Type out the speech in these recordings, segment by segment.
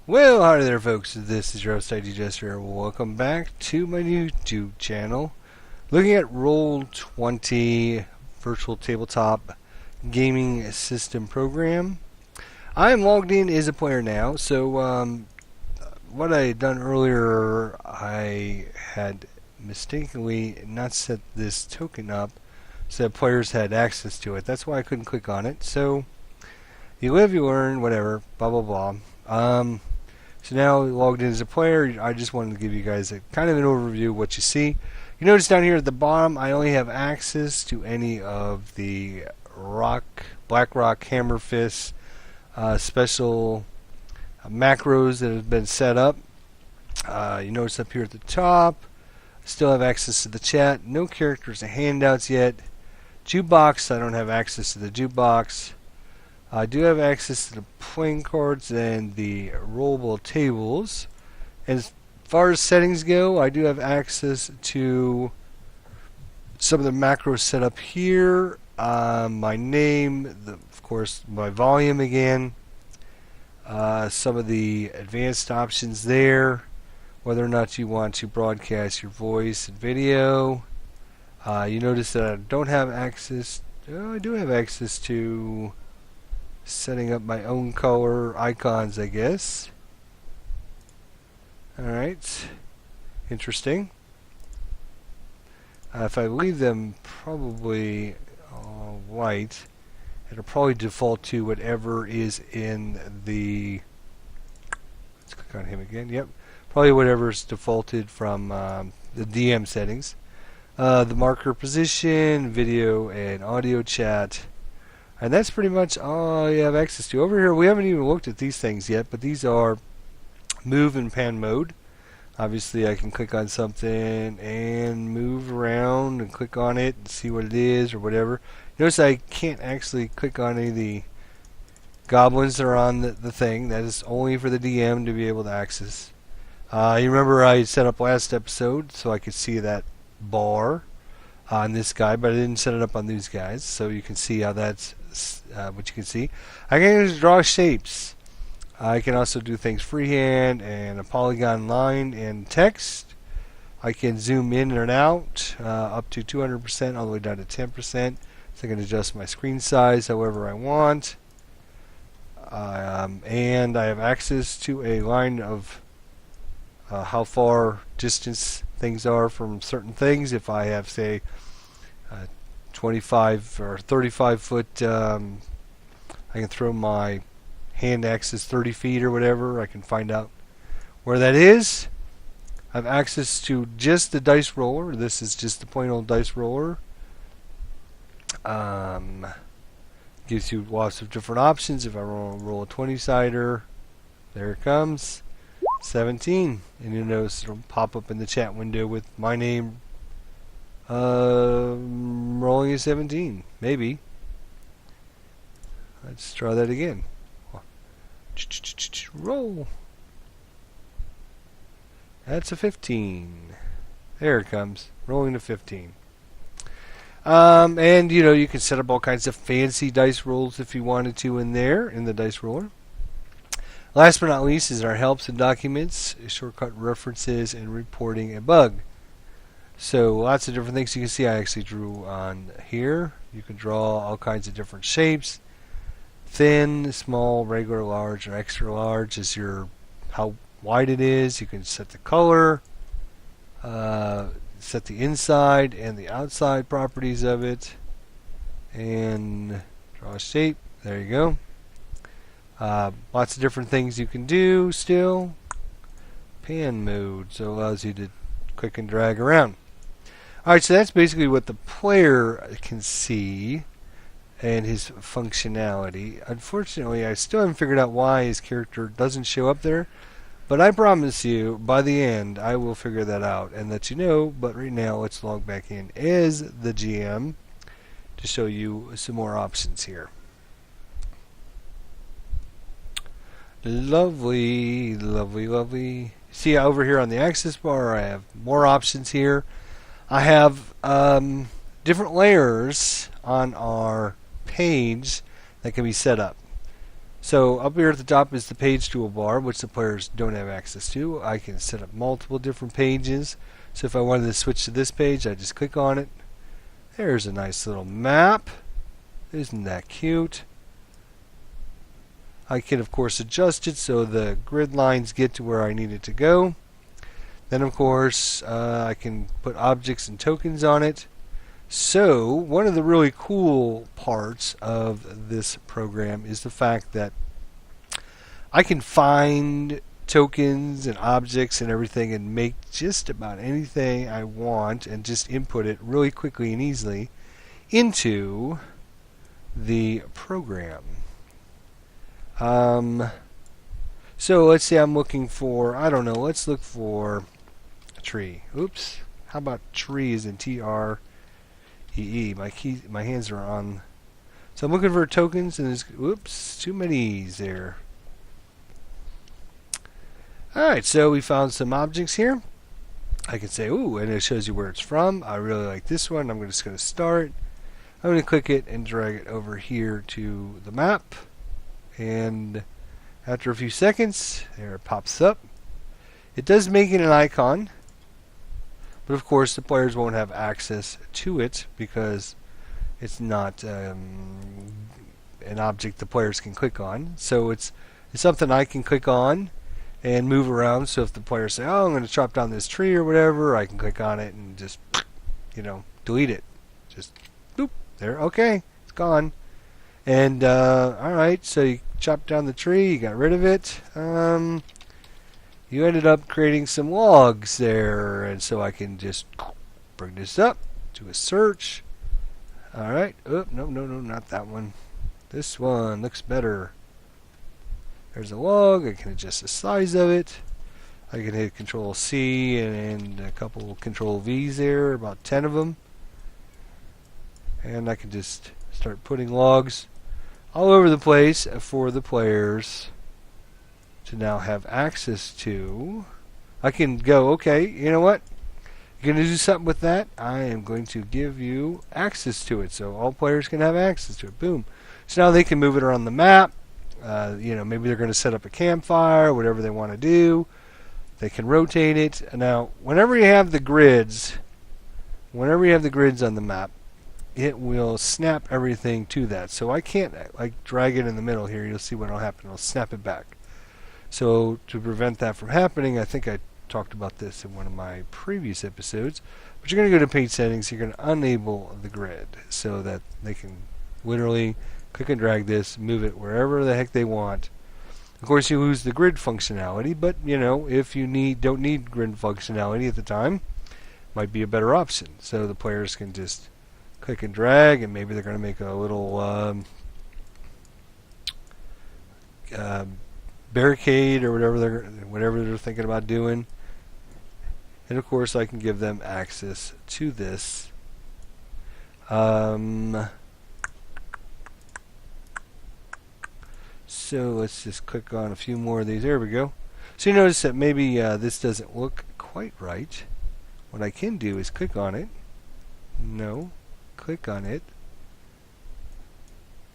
Well, hi there folks, this is your host ID Jester. Welcome back to my YouTube channel. Looking at Roll20 Virtual TableTop Gaming System Program. I am logged in as a player now, so what I had done earlier, I had mistakenly not set this token up so that players had access to it. That's why I couldn't click on it. So, you live, you learn, whatever, blah blah blah. So now logged in as a player, I just wanted to give you guys a kind of an overview of what you see. You notice down here at the bottom, I only have access to any of the BlackRock Hammer Fist special macros that have been set up. You notice up here at the top, still have access to the chat. No characters and handouts yet. Jukebox, I don't have access to the jukebox. I do have access to the playing cards and the rollable tables. As far as settings go, I do have access to some of the macros set up here. My name, of course, my volume again. Some of the advanced options there. Whether or not you want to broadcast your voice and video. You notice that I don't have access. I do have access to setting up my own color icons, I guess. Alright. Interesting. If I leave them probably white, it'll probably default to whatever is in the... Let's click on him again. Yep. Probably whatever is defaulted from the DM settings. The marker position, video and audio chat. And that's pretty much all you have access to. Over here, we haven't even looked at these things yet, but these are move and pan mode. Obviously, I can click on something and move around and click on it and see what it is or whatever. Notice I can't actually click on any of the goblins that are on the thing. That is only for the DM to be able to access. You remember I set up last episode so I could see that bar on this guy, but I didn't set it up on these guys, so you can see how that's what you can see. I can just draw shapes. I can also do things freehand and a polygon line and text. I can zoom in and out up to 200% all the way down to 10%. So I can adjust my screen size however I want. And I have access to a line of how far distance things are from certain things. If I have, say, 25 or 35 foot, I can throw my hand axis 30 feet or whatever. I can find out where that is. I have access to just the dice roller. This is just the plain old dice roller. Gives you lots of different options. If I roll a 20-sider, there it comes. 17. And you'll notice it'll pop up in the chat window with my name rolling a 17. Maybe. Let's try that again. Roll. That's a 15. There it comes. Rolling a 15. And you can set up all kinds of fancy dice rolls if you wanted to in there, in the dice roller. Last but not least is our helps and documents, shortcut references, and reporting a bug. So lots of different things you can see. I actually drew on here. You can draw all kinds of different shapes. Thin, small, regular, large, or extra large is your how wide it is. You can set the color, set the inside and the outside properties of it, and draw a shape. There you go. Lots of different things you can do still. Pan mode, so it allows you to click and drag around. Alright, so that's basically what the player can see and his functionality. Unfortunately, I still haven't figured out why his character doesn't show up there, but I promise you, by the end, I will figure that out and let you know. But right now, let's log back in as the GM to show you some more options here. Lovely, lovely, lovely. See over here on the access bar, I have more options here. I have different layers on our page that can be set up. So up here at the top is the page toolbar, which the players don't have access to. I can set up multiple different pages. So if I wanted to switch to this page, I just click on it. There's a nice little map. Isn't that cute? I can, of course, adjust it so the grid lines get to where I need it to go. Then, of course, I can put objects and tokens on it. So, one of the really cool parts of this program is the fact that I can find tokens and objects and everything and make just about anything I want and just input it really quickly and easily into the program. So let's say I'm looking for, I don't know, let's look for a tree. Oops. How about tree is in TREE? My hands are on. So I'm looking for tokens and there's, whoops, too many E's there. Alright, so we found some objects here. I can say, ooh, and it shows you where it's from. I really like this one. I'm just going to start. I'm going to click it and drag it over here to the map. And after a few seconds, there it pops up. It does make it an icon, but of course the players won't have access to it because it's not an object the players can click on. So it's something I can click on and move around. So if the players say, "Oh, I'm going to chop down this tree or whatever," I can click on it and just, delete it. Just boop, there. Okay, it's gone. And alright, so you chopped down the tree, you got rid of it. You ended up creating some logs there, and so I can just bring this up, do a search. Alright, oh, no, not that one. This one looks better. There's a log, I can adjust the size of it. I can hit Control C and a couple Control V's there, about 10 of them. And I can just start putting logs all over the place for the players to now have access to. I can go, okay, you know what? You're going to do something with that? I am going to give you access to it. So all players can have access to it. Boom. So now they can move it around the map. Maybe they're going to set up a campfire, whatever they want to do. They can rotate it. Now, whenever you have the grids on the map, it will snap everything to that. So I can't drag it in the middle here. You'll see what will happen. It'll snap it back. So to prevent that from happening, I think I talked about this in one of my previous episodes. But you're going to go to page settings. You're going to enable the grid so that they can literally click and drag this, move it wherever the heck they want. Of course, you lose the grid functionality, but if you don't need grid functionality at the time, might be a better option. So the players can just click and drag, and maybe they're going to make a little barricade or whatever they're thinking about doing. And of course, I can give them access to this. So let's just click on a few more of these. There we go. So you notice that maybe this doesn't look quite right. What I can do is click on it. No. Click on it.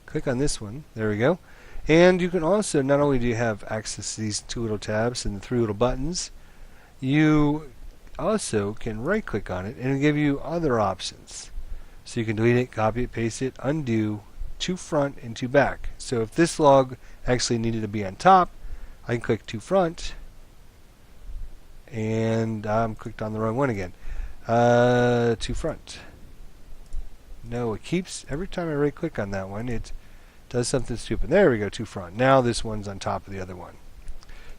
Click on this one. There we go. And you can also, not only do you have access to these two little tabs and the three little buttons, you also can right click on it and it'll give you other options. So you can delete it, copy it, paste it, undo, to front and to back. So if this log actually needed to be on top, I can click to front, and I'm clicked on the wrong one again. To front. No, it keeps, every time I right click on that one, it does something stupid. There we go, to front. Now this one's on top of the other one.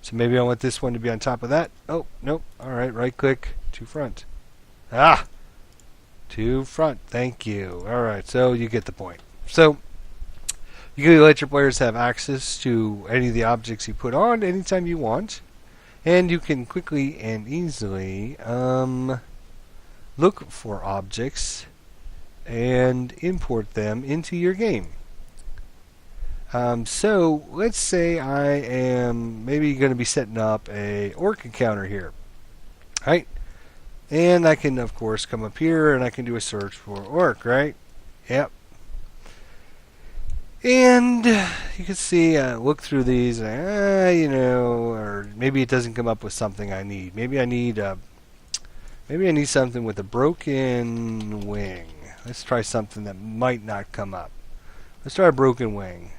So maybe I want this one to be on top of that. Oh, nope. Alright, right click, to front. Ah! To front. Thank you. Alright, so you get the point. So, you can let your players have access to any of the objects you put on anytime you want. And you can quickly and easily look for objects and import them into your game. So let's say I am maybe going to be setting up a orc encounter here, right? And I can of course come up here and I can do a search for orc, right? Yep. And you can see, look through these, or maybe it doesn't come up with something I need. Maybe I need something with a broken wing. Let's try something that might not come up. Let's try a broken wing.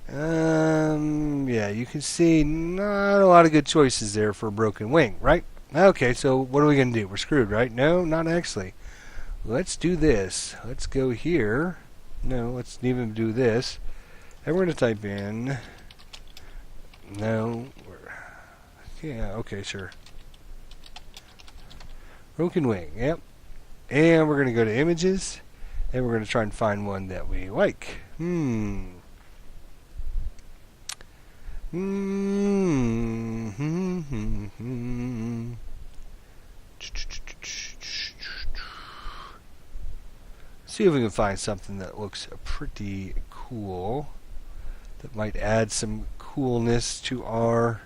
Yeah, you can see not a lot of good choices there for a broken wing, right? Okay, so what are we going to do? We're screwed, right? No, not actually. Let's do this. Let's go here. No, let's even do this. And we're going to type in... No. Yeah, okay, sure. Broken wing, yep. And we're going to go to images. And we're going to try and find one that we like. See if we can find something that looks pretty cool. That might add some coolness to our...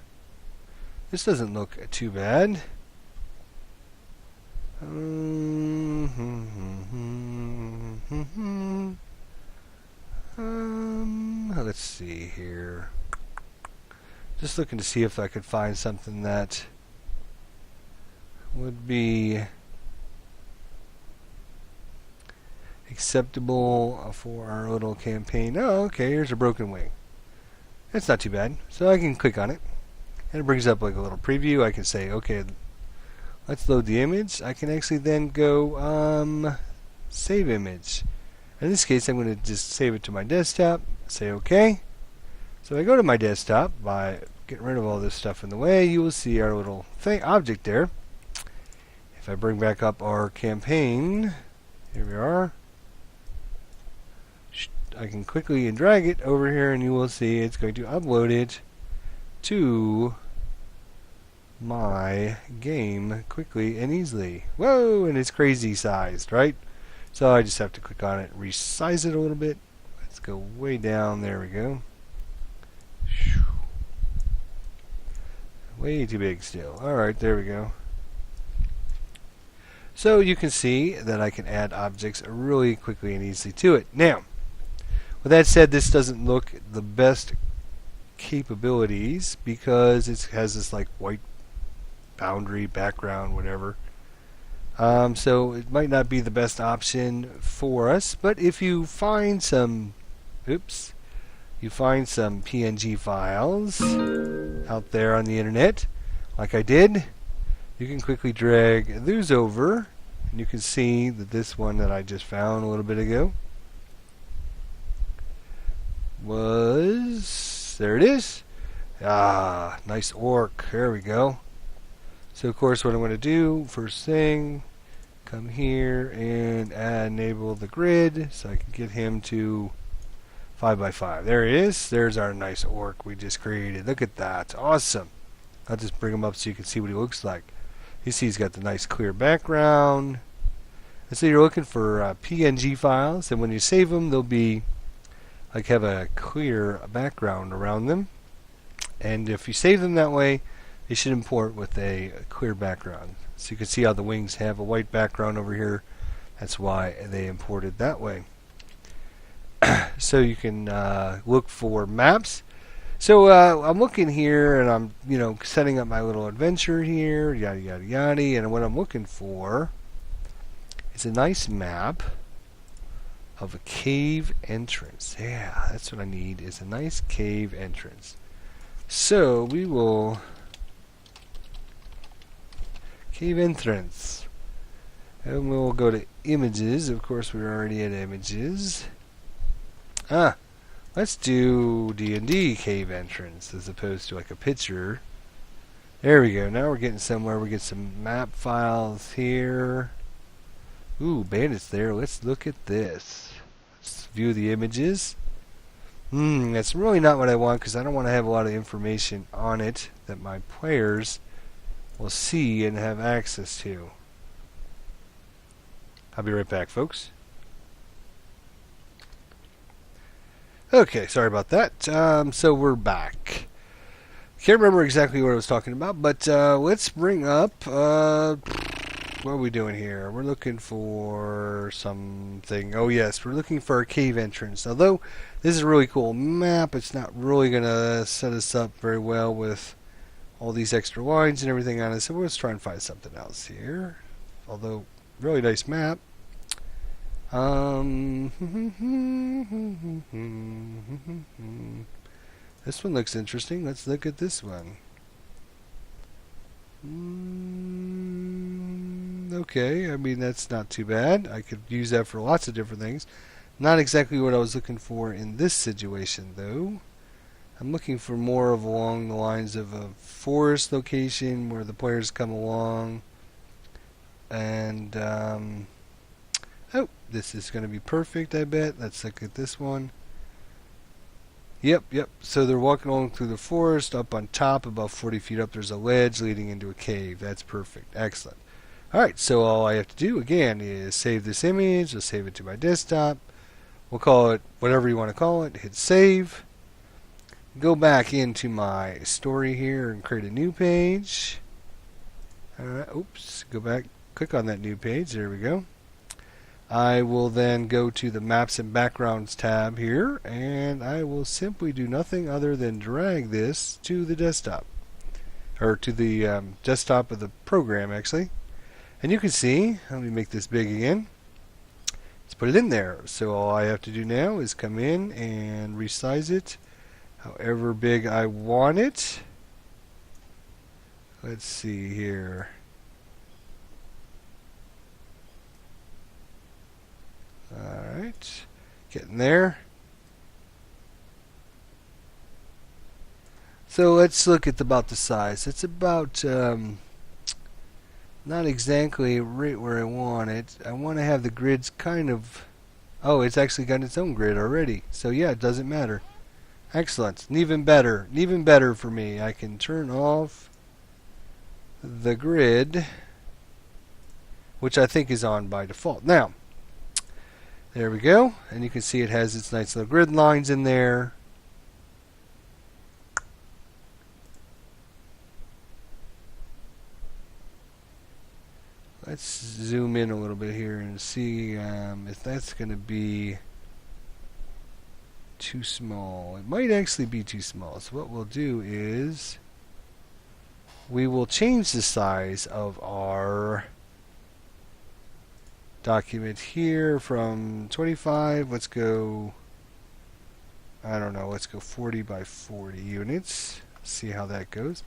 This doesn't look too bad. Let's see here. Just looking to see if I could find something that would be acceptable for our little campaign. Oh, okay, here's a broken wing. That's not too bad. So I can click on it. And it brings up like a little preview. I can say, okay, let's load the image. I can actually then go save image. In this case, I'm going to just save it to my desktop. Say OK. So I go to my desktop by getting rid of all this stuff in the way. You will see our little object there. If I bring back up our campaign, here we are. I can quickly drag it over here, and you will see it's going to upload it to my game quickly and easily. Whoa, and it's crazy sized, right? So I just have to click on it, resize it a little bit. Let's go way down. There we go. Way too big still. Alright, there we go. So you can see that I can add objects really quickly and easily to it. Now, with that said, this doesn't look the best capabilities because it has this like white boundary, background, whatever. So it might not be the best option for us, but if you find some PNG files out there on the internet, like I did, you can quickly drag those over, and you can see that this one that I just found a little bit ago there it is. Nice orc. There we go. So of course what I'm going to do, first thing, come here and enable the grid so I can get him to 5x5. There it is. There's our nice orc we just created. Look at that. Awesome. I'll just bring him up so you can see what he looks like. You see he's got the nice clear background. And so you're looking for PNG files, and when you save them, they'll be like have a clear background around them. And if you save them that way, they should import with a clear background. So you can see how the wings have a white background over here. That's why they imported that way. So you can look for maps. So I'm looking here, and I'm setting up my little adventure here, yada yada yada. And what I'm looking for is a nice map of a cave entrance. Yeah, that's what I need, is a nice cave entrance. So we will cave entrance, and we'll go to images. Of course, we're already at images. Let's do D&D cave entrance as opposed to like a picture. There we go. Now we're getting somewhere. We get some map files here. Ooh, bandits there. Let's look at this. Let's view the images. That's really not what I want, because I don't want to have a lot of information on it that my players will see and have access to. I'll be right back, folks. Okay, sorry about that. So we're back. Can't remember exactly what I was talking about, but let's bring up what are we doing here? We're looking for something. Oh yes, we're looking for a cave entrance. Although this is a really cool map, it's not really going to set us up very well with all these extra lines and everything on it. So let's try and find something else here. Although, really nice map. This one looks interesting. Let's look at this one. Okay, I mean that's not too bad. I could use that for lots of different things. Not exactly what I was looking for in this situation though. I'm looking for more of along the lines of a forest location where the players come along and oh, this is going to be perfect, I bet. Let's look at this one. Yep. So they're walking along through the forest. Up on top, about 40 feet up, there's a ledge leading into a cave. That's perfect. Excellent. Alright, so all I have to do, again, is save this image. I'll save it to my desktop. We'll call it whatever you want to call it. Hit save. Go back into my story here and create a new page. Alright, oops. Go back. Click on that new page. There we go. I will then go to the Maps and Backgrounds tab here, and I will simply do nothing other than drag this to the desktop, or to the desktop of the program, actually. And you can see, let me make this big again. Let's put it in there. So all I have to do now is come in and resize it however big I want it. Let's see here. Alright, getting there. So let's look at about the size. It's about not exactly right where I want it. I want to have the grids kind of... Oh, it's actually got its own grid already. So yeah, it doesn't matter. Excellent. And even better for me. I can turn off the grid, which I think is on by default. Now, there we go, and you can see it has its nice little grid lines in there. Let's zoom in a little bit here and see if that's going to be too small. It might actually be too small. So what we'll do is we will change the size of our document here from 25, let's go, I don't know, let's go 40 by 40 units. See how that goes.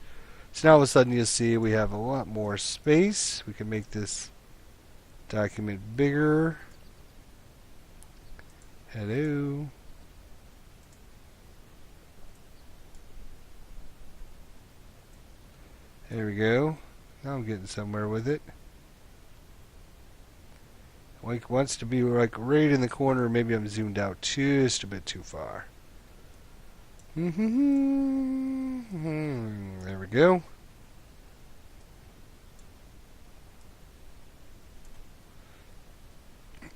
So now all of a sudden you'll see we have a lot more space. We can make this document bigger. Hello. There we go. Now I'm getting somewhere with it. Like wants to be like right in the corner. Maybe I'm zoomed out just a bit too far. There we go.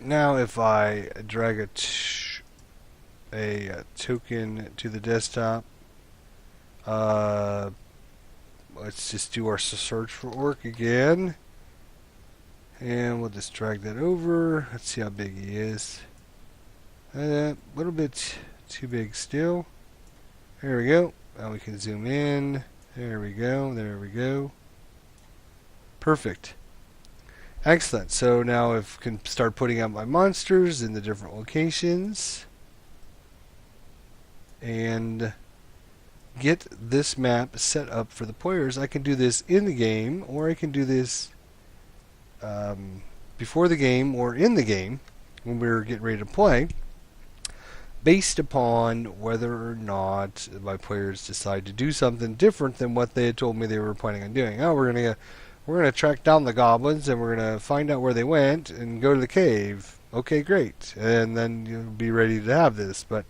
Now if I drag a token to the desktop, let's just do our search for orc again. And we'll just drag that over. Let's see how big he is. A little bit too big still. There we go. Now we can zoom in. There we go. There we go. Perfect. Excellent. So now I can start putting out my monsters in the different locations. And get this map set up for the players. I can do this in the game, or I can do this before the game or in the game when we're getting ready to play, based upon whether or not my players decide to do something different than what they had told me they were planning on doing. Oh, we're gonna track down the goblins and we're gonna find out where they went and go to the cave. Okay, great, and then you'll be ready to have this. But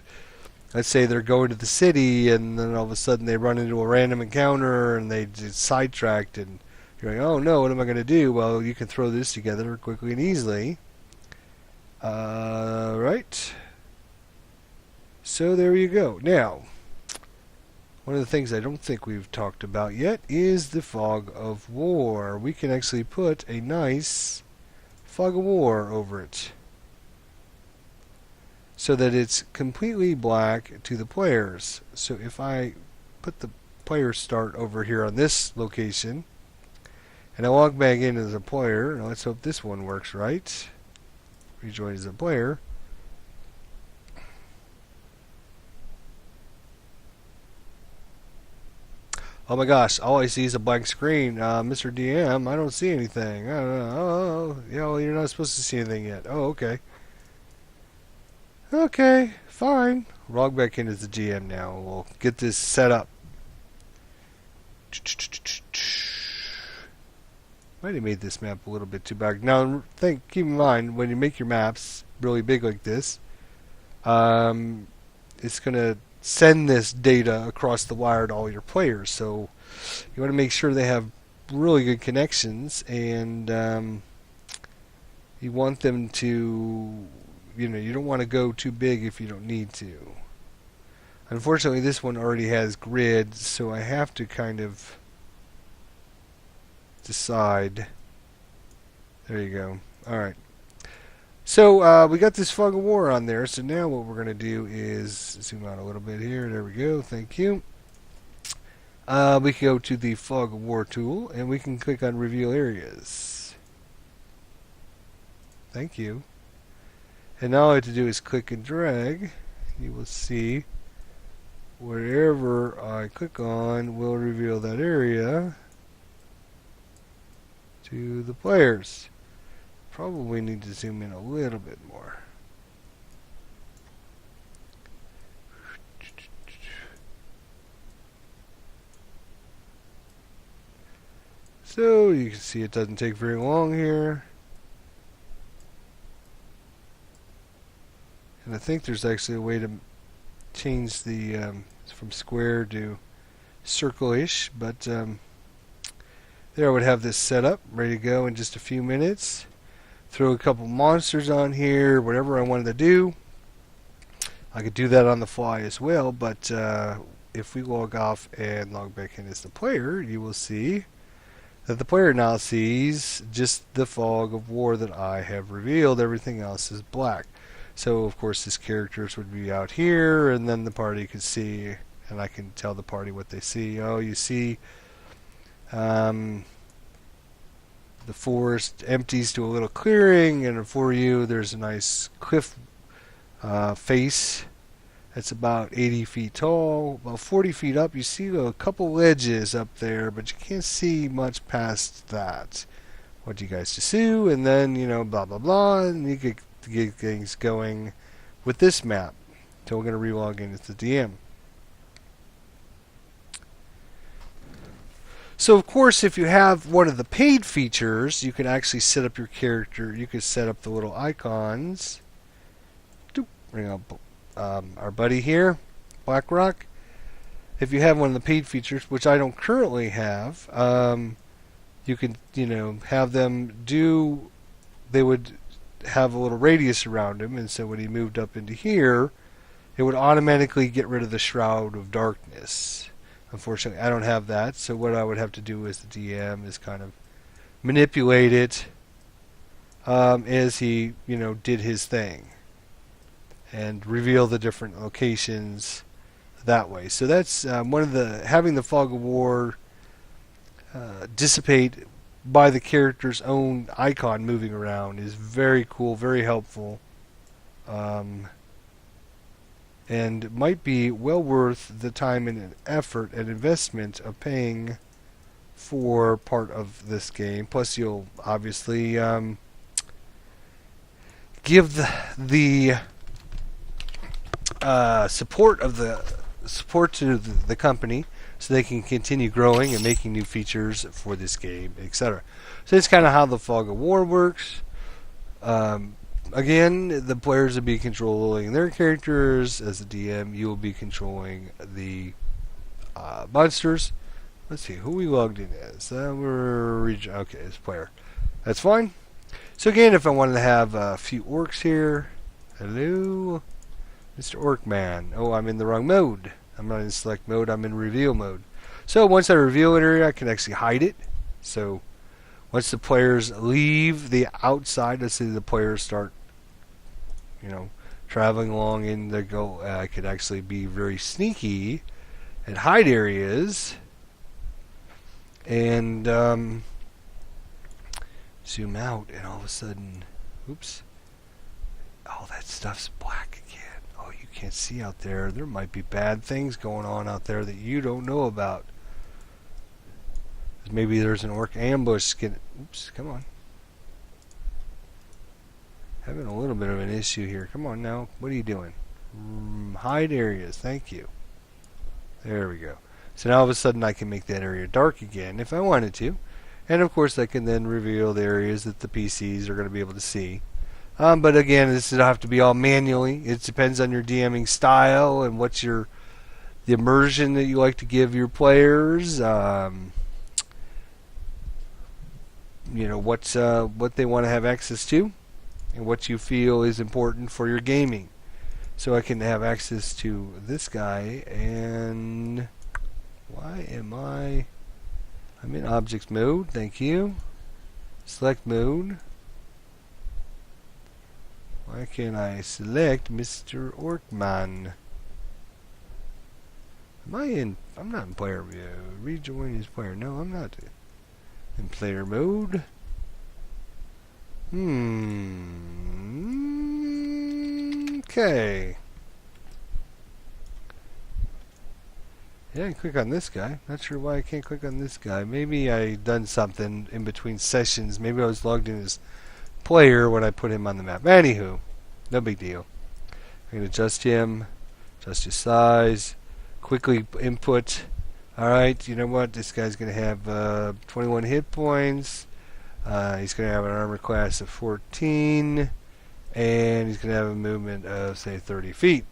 let's say they're going to the city and then all of a sudden they run into a random encounter and they get sidetracked and you're like, oh no, what am I going to do? Well, you can throw this together quickly and easily. Right. So there you go. Now, one of the things I don't think we've talked about yet is the fog of war. We can actually put a nice fog of war over it so that it's completely black to the players. So if I put the player start over here on this location and I log back in as a player, now let's hope this one works right. Rejoin as a player. Oh my gosh, all I see is a blank screen. Mr. DM, I don't see anything. I don't know. Oh, yeah, well, you're not supposed to see anything yet. Oh, okay. Okay, fine. Log back in as the GM now. We'll get this set up. Might have made this map a little bit too big. Now, keep in mind, when you make your maps really big like this, it's going to send this data across the wire to all your players. So you want to make sure they have really good connections, and you want them to, you don't want to go too big if you don't need to. Unfortunately, this one already has grid, so I have to kind of decide. There you go. Alright. So we got this fog of war on there, so now what we're going to do is zoom out a little bit here. There we go. Thank you. We can go to the fog of war tool, and we can click on reveal areas. Thank you. And now all I have to do is click and drag. You will see wherever I click on will reveal that area to the players. Probably need to zoom in a little bit more. So you can see it doesn't take very long here. And I think there's actually a way to change the from square to circle-ish, but there I would have this set up, ready to go in just a few minutes. Throw a couple monsters on here, whatever I wanted to do. I could do that on the fly as well, but if we log off and log back in as the player, you will see that the player now sees just the fog of war that I have revealed. Everything else is black. So of course his characters would be out here, and then the party could see, and I can tell the party what they see. Oh, you see the forest empties to a little clearing, and for you there's a nice cliff face that's about 80 feet tall. About 40 feet up you see a couple ledges up there, but you can't see much past that. What you guys to do, and then blah blah blah, and you could get things going with this map. So we're going to re-log in as the DM. So of course, if you have one of the paid features, you can actually set up your character. You can set up the little icons. Bring up our buddy here, BlackRock. If you have one of the paid features, which I don't currently have, you can have them do. They would have a little radius around him, and so when he moved up into here, it would automatically get rid of the Shroud of Darkness. Unfortunately, I don't have that, so what I would have to do as the DM is kind of manipulate it as he, did his thing, and reveal the different locations that way. So that's one of the having the fog of war dissipate by the character's own icon moving around is very cool, very helpful. And might be well worth the time and effort and investment of paying for part of this game. Plus, you'll obviously give the support to the company, so they can continue growing and making new features for this game, etc. So that's kind of how the fog of war works. Again, the players will be controlling their characters. As a DM, you will be controlling the monsters. Let's see, who we logged in as? Okay, as player. That's fine. So again, if I wanted to have a few orcs here. Hello, Mr. Orc Man. Oh, I'm in the wrong mode. I'm not in select mode, I'm in reveal mode. So once I reveal an area, I can actually hide it. So once the players leave the outside, let's say the players start, traveling along in the go, I could actually be very sneaky and hide areas and zoom out, and all of a sudden, oops, all that stuff's black again. Oh, you can't see out there. There might be bad things going on out there that you don't know about. Maybe there's an orc ambush. Oops, come on. Having a little bit of an issue here. Come on now. What are you doing? Hide areas. Thank you. There we go. So now all of a sudden I can make that area dark again if I wanted to. And of course I can then reveal the areas that the PCs are going to be able to see. But again, this will have to be all manually. It depends on your DMing style and what's the immersion that you like to give your players. What they want to have access to and what you feel is important for your gaming. So I can have access to this guy, and why am I'm in objects mode, thank you. Select mode. Why can't I select Mr. Orkman? I'm not in player mode. Rejoin his player. No, I'm not in player mode. Okay. Yeah, I can click on this guy. Not sure why I can't click on this guy. Maybe I done something in between sessions. Maybe I was logged in as player when I put him on the map. Anywho, no big deal. I'm going to adjust him, adjust his size, quickly input. Alright, you know what? This guy's going to have 21 hit points. He's going to have an armor class of 14. And he's going to have a movement of, say, 30 feet.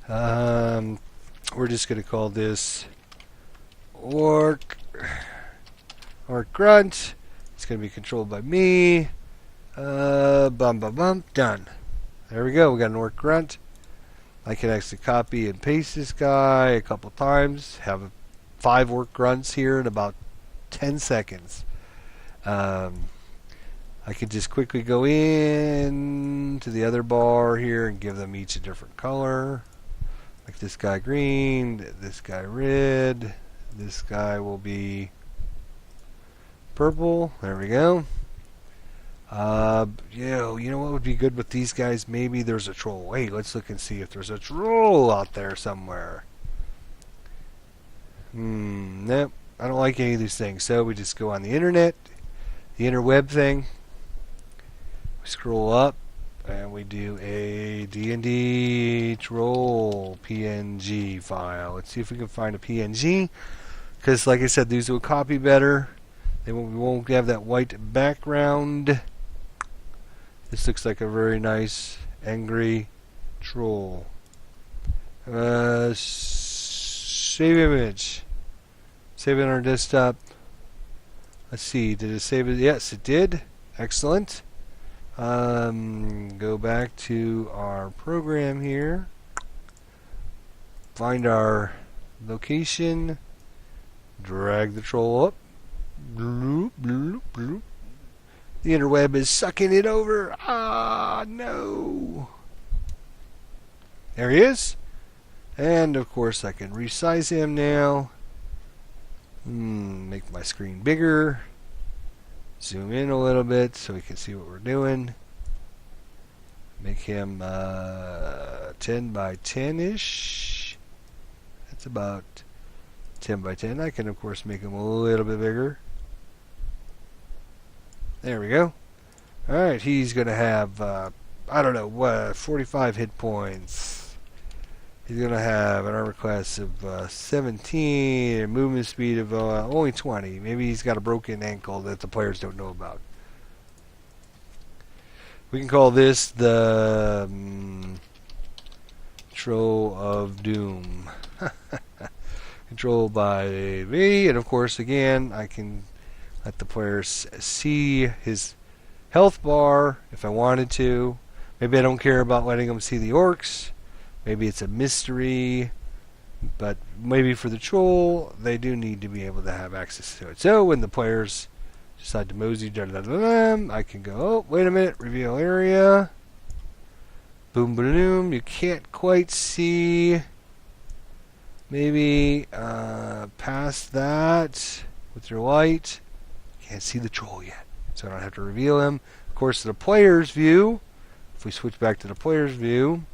We're just going to call this Orc Grunt. It's going to be controlled by me. Done. There we go. We got an Orc Grunt. I can actually copy and paste this guy a couple times. Have 5 Orc Grunts here in about 10 seconds. I could just quickly go in to the other bar here and give them each a different color. Like this guy green, this guy red, this guy will be purple. There we go. You know what would be good with these guys? Maybe there's a troll. Wait, let's look and see if there's a troll out there somewhere. Nope. I don't like any of these things. So we just go on the internet, the interweb thing. We scroll up and we do a D&D troll PNG file. Let's see if we can find a PNG, because like I said, these will copy better. We won't have that white background. This looks like a very nice angry troll. Save image. Save it on our desktop. Let's see, did it save it? Yes, it did. Excellent. Go back to our program here. Find our location. Drag the troll up. Bloop, bloop, bloop. The interweb is sucking it over. Ah, no. There he is. And of course I can resize him now. Make my screen bigger. Zoom in a little bit so we can see what we're doing. Make him 10 by 10-ish. That's about 10 by 10. I can of course make him a little bit bigger. There we go. Alright, he's going to have, 45 hit points. He's going to have an armor class of 17, a movement speed of only 20. Maybe he's got a broken ankle that the players don't know about. We can call this the Troll of Doom. Controlled by me, and of course, again, I can let the players see his health bar if I wanted to. Maybe I don't care about letting them see the orcs. Maybe it's a mystery. But maybe for the troll, they do need to be able to have access to it. So when the players decide to mosey, I can go, oh, wait a minute, reveal area. Boom, boom, boom. You can't quite see. Maybe past that with your light. Can't see the troll yet, so I don't have to reveal him. Of course, the player's view. If we switch back to the player's view,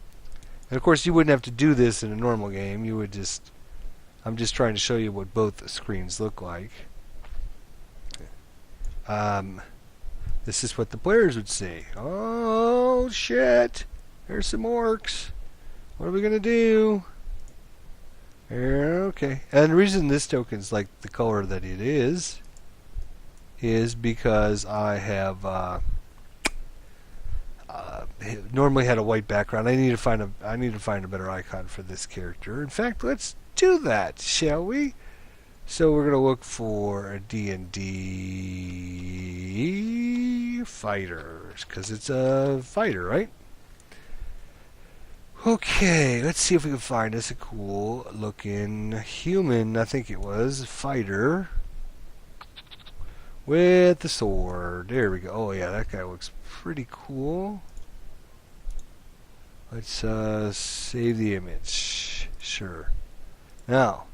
and of course you wouldn't have to do this in a normal game. You would just. I'm just trying to show you what both screens look like. This is what the players would see. Oh shit! There's some orcs. What are we gonna do? Okay. And the reason this token's like the color that it is because I have normally had a white background. I need to find a better icon for this character. In fact, let's do that, shall we? So we're gonna look for a D&D fighters because it's a fighter, right? Okay, let's see if we can find us a cool looking human. I think it was fighter with the sword. There we go. Oh yeah, that guy looks pretty cool. Let's save the image. Sure. Now,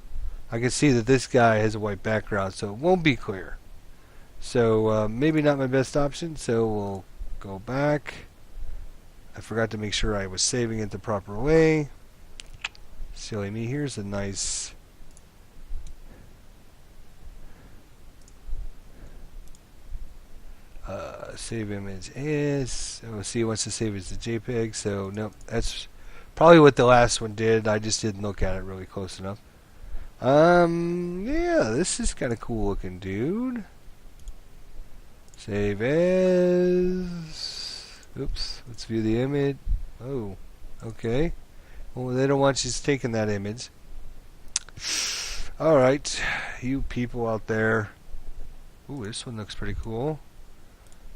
I can see that this guy has a white background, so it won't be clear. So maybe not my best option, so we'll go back. I forgot to make sure I was saving it the proper way. Silly me. Here's a nice save image is. Oh, see, it wants to save it as a JPEG, so nope. That's probably what the last one did. I just didn't look at it really close enough. Yeah, this is kind of cool looking, dude. Save as. Oops, let's view the image. Oh, okay. Well, they don't want you taking that image. Alright, you people out there. Ooh, this one looks pretty cool.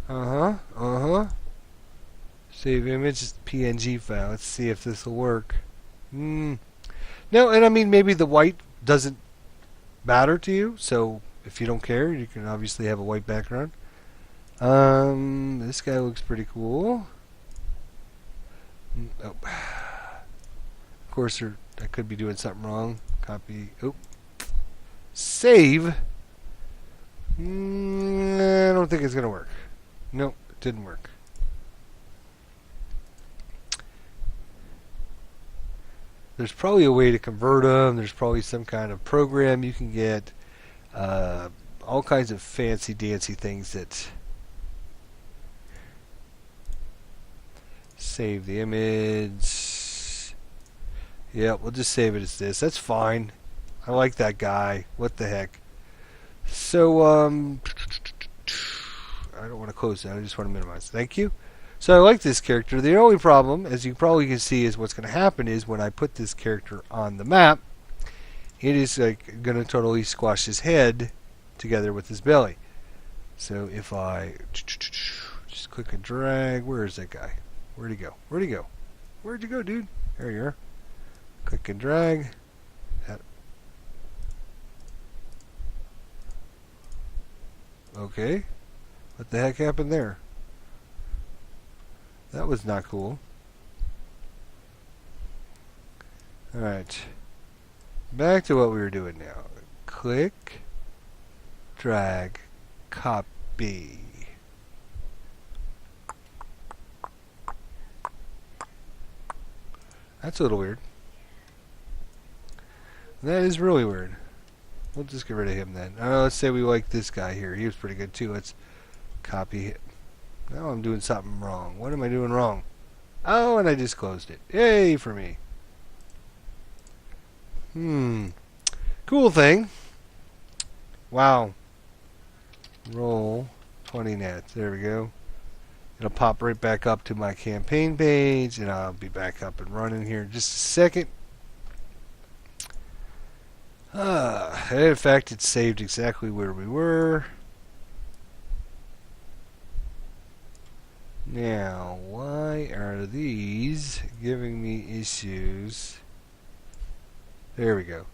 Save image, PNG file. Let's see if this will work. No, and I mean, maybe the white doesn't matter to you, so if you don't care, you can obviously have a white background. This guy looks pretty cool. Oh. Of course, I could be doing something wrong. Copy. Oh. Save. I don't think it's going to work. Nope, it didn't work. There's probably a way to convert them. There's probably some kind of program you can get. All kinds of fancy dancy things that save the image. Yeah, we'll just save it as this. That's fine. I like that guy. What the heck? So, I don't want to close that. I just want to minimize. Thank you. So I like this character. The only problem, as you probably can see, is what's going to happen is when I put this character on the map, it is like going to totally squash his head together with his belly. So if I just click and drag, where is that guy? Where'd he go? Where'd he go? Where'd you go, dude? There you are. Click and drag. That. Okay. What the heck happened there? That was not cool. Alright. Back to what we were doing now. Click, drag, copy. That's a little weird. That is really weird. We'll just get rid of him then. Let's say we like this guy here. He was pretty good too. Let's copy it. Now I'm doing something wrong. What am I doing wrong? Oh, and I just closed it. Yay for me. Cool thing. Wow. Roll20 net. There we go. It'll pop right back up to my campaign page, and I'll be back up and running here in just a second. In fact, it's saved exactly where we were. Now, why are these giving me issues? There we go.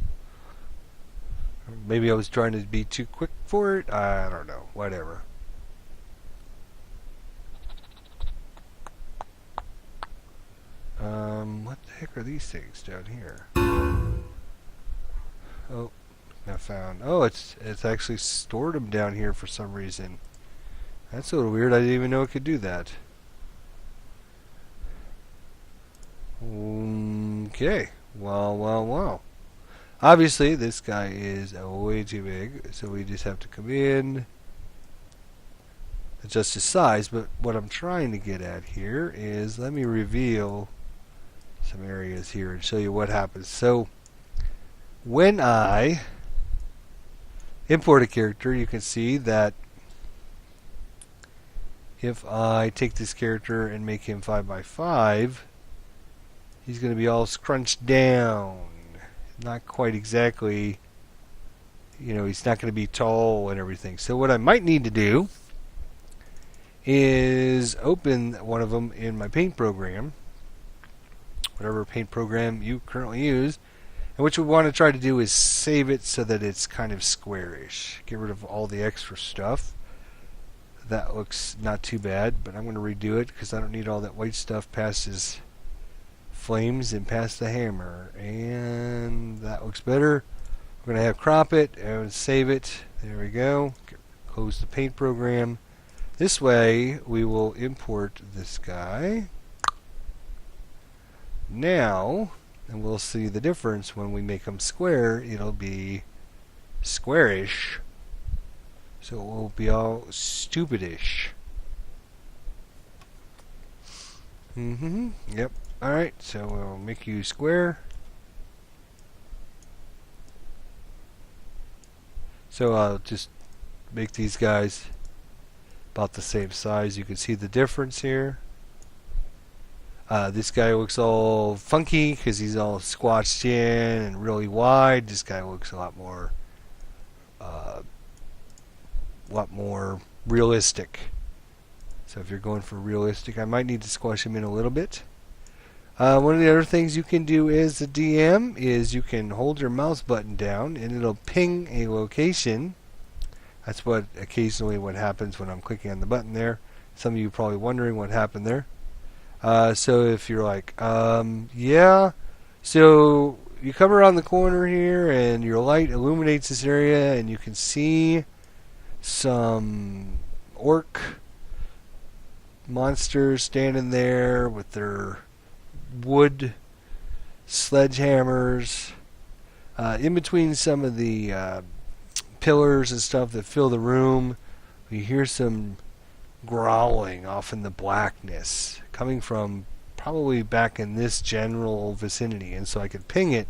Maybe I was trying to be too quick for it. I don't know. Whatever. What the heck are these things down here? Oh, I found. Oh, it's actually stored them down here for some reason. That's a little weird. I didn't even know it could do that. Okay. Well. Obviously, this guy is way too big, so we just have to come in, adjust his size. But what I'm trying to get at here is, let me reveal some areas here and show you what happens. So, when I import a character, you can see that if I take this character and make him 5x5, he's going to be all scrunched down. Not quite exactly, he's not going to be tall and everything. So what I might need to do is open one of them in my paint program, whatever paint program you currently use. And what you want to try to do is save it so that it's kind of squarish. Get rid of all the extra stuff. That looks not too bad, but I'm going to redo it because I don't need all that white stuff past his flames and past the hammer. And that looks better. We're going to crop it and save it. There we go. Close the paint program. This way we will import this guy. Now, and we'll see the difference when we make them square. It'll be squarish. So it will be all stupidish. Yep. Alright, so we'll make you square. So I'll just make these guys about the same size. You can see the difference here. This guy looks all funky because he's all squashed in and really wide. This guy looks a lot more realistic. So if you're going for realistic, I might need to squash him in a little bit. One of the other things you can do as a DM is you can hold your mouse button down and it'll ping a location. That's what happens when I'm clicking on the button there. Some of you are probably wondering what happened there. So if you're like, yeah, so you come around the corner here and your light illuminates this area and you can see some orc monsters standing there with their wood sledgehammers in between some of the pillars and stuff that fill the room. You hear some growling off in the blackness coming from probably back in this general vicinity, and so I could ping it.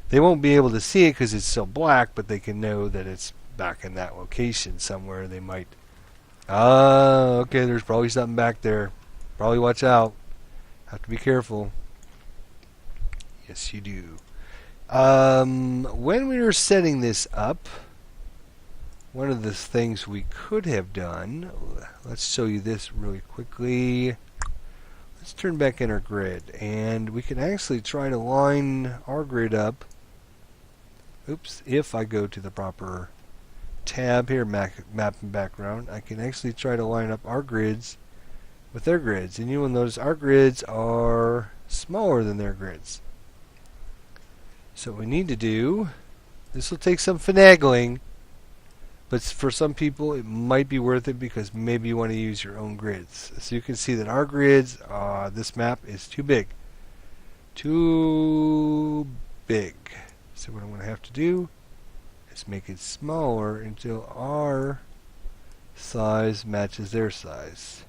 They won't be able to see it because it's so black, but they can know that it's back in that location somewhere. They might, okay, there's probably something back there. Probably watch out. Have to be careful. Yes, you do. When we were setting this up, one of the things we could have done, let's show you this really quickly. Let's turn back in our grid, and we can actually try to line our grid up. Oops, if I go to the proper tab here, map and background, I can actually try to line up our grids with their grids. And you will notice our grids are smaller than their grids. So what we need to do, this will take some finagling, but for some people it might be worth it because maybe you want to use your own grids. So you can see that our grids, this map is too big. Too big. So what I'm going to have to do is make it smaller until our size matches their size.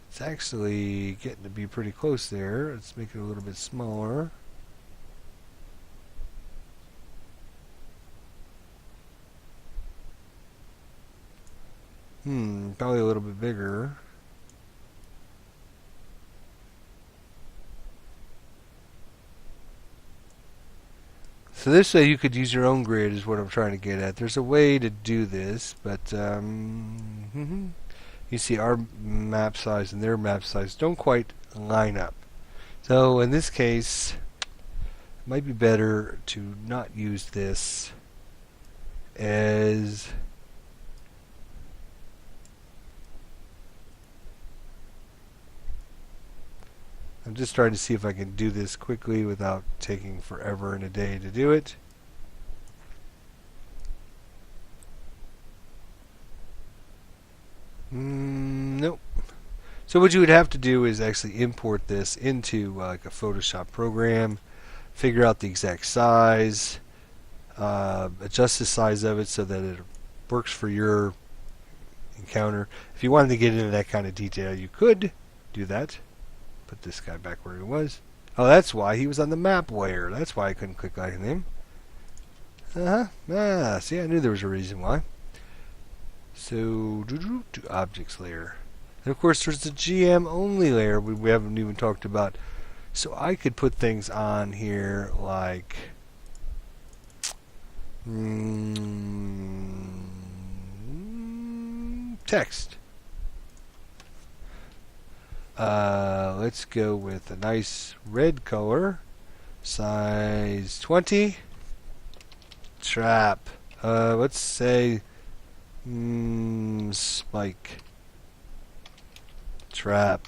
It's actually getting to be pretty close there. Let's make it a little bit smaller. Probably a little bit bigger. So this way you could use your own grid is what I'm trying to get at. There's a way to do this, but you see our map size and their map size don't quite line up. So in this case, might be better to not use this as I'm just trying to see if I can do this quickly without taking forever and a day to do it. Nope. So what you would have to do is actually import this into like a Photoshop program, figure out the exact size, adjust the size of it so that it works for your encounter. If you wanted to get into that kind of detail, you could do that. Put this guy back where he was. Oh, that's why he was on the map layer. That's why I couldn't click on him. See, I knew there was a reason why. So, objects layer. And of course, there's the GM only layer we haven't even talked about. So I could put things on here like text. Let's go with a nice red color, size 20. Trap. Let's say spike. Trap.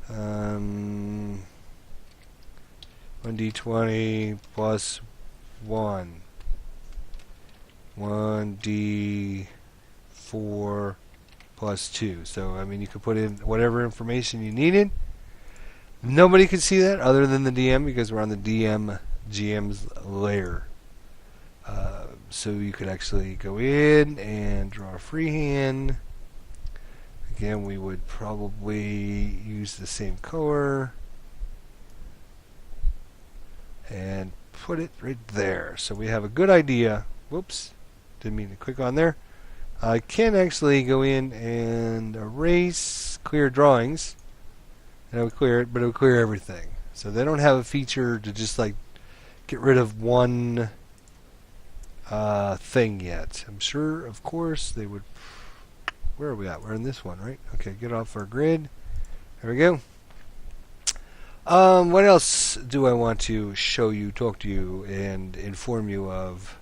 1d20 plus 1. 1d4 plus 2. So, I mean, you could put in whatever information you needed. Nobody could see that other than the DM because we're on the GM's layer. So you could actually go in and draw a freehand. Again, we would probably use the same color and put it right there. So we have a good idea. Whoops, didn't mean to click on there. I can actually go in and erase clear drawings, and it would clear it, but it would clear everything. So they don't have a feature to just like get rid of one thing yet. I'm sure, of course, they would. Where are we at? We're in this one, right? Okay, get off our grid. There we go. What else do I want to show you, talk to you, and inform you of?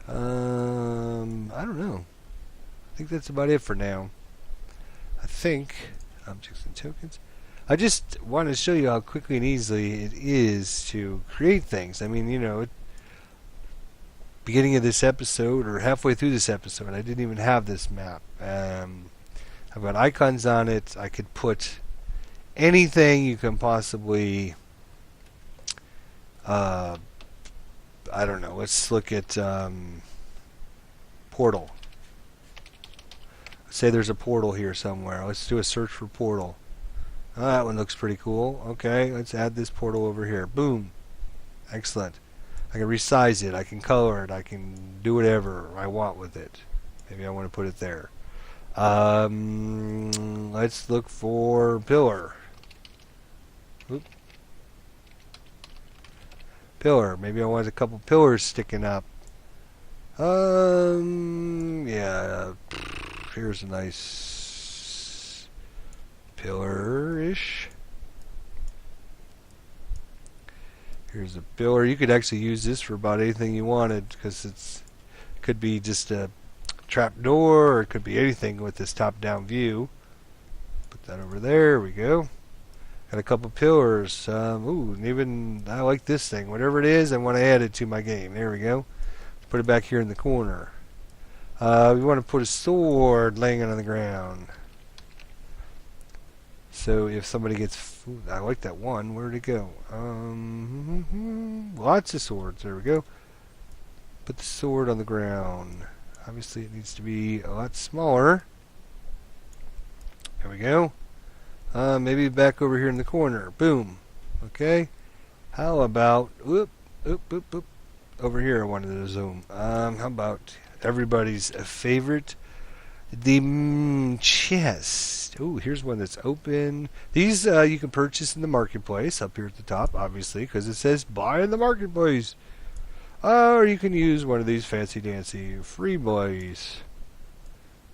I don't know. I think that's about it for now. I think objects and tokens. I just want to show you how quickly and easily it is to create things. I mean, you know, beginning of this episode or halfway through this episode, I didn't even have this map. I've got icons on it. I could put anything you can possibly. I don't know. Let's look at portal. Say there's a portal here somewhere. Let's do a search for portal. Oh, that one looks pretty cool. Okay, let's add this portal over here. Boom. Excellent. I can resize it. I can color it. I can do whatever I want with it. Maybe I want to put it there. Let's look for pillar. Oop. Pillar. Maybe I want a couple pillars sticking up. Yeah. Here's a nice pillar-ish. Here's a pillar. You could actually use this for about anything you wanted because it could be just a trap door or it could be anything with this top-down view. Put that over there. We go. Got a couple pillars. Ooh, and even I like this thing. Whatever it is, I want to add it to my game. There we go. Put it back here in the corner. We want to put a sword laying on the ground. So if somebody gets... Ooh, I like that one. Where did it go? Lots of swords. There we go. Put the sword on the ground. Obviously it needs to be a lot smaller. There we go. Maybe back over here in the corner. Boom. Okay. How about... Whoop, whoop, whoop, whoop. Over here I wanted to zoom. How about everybody's favorite... the chest. Oh, here's one that's open. These you can purchase in the marketplace up here at the top, obviously, because it says buy in the marketplace. Or you can use one of these fancy dancy free boys.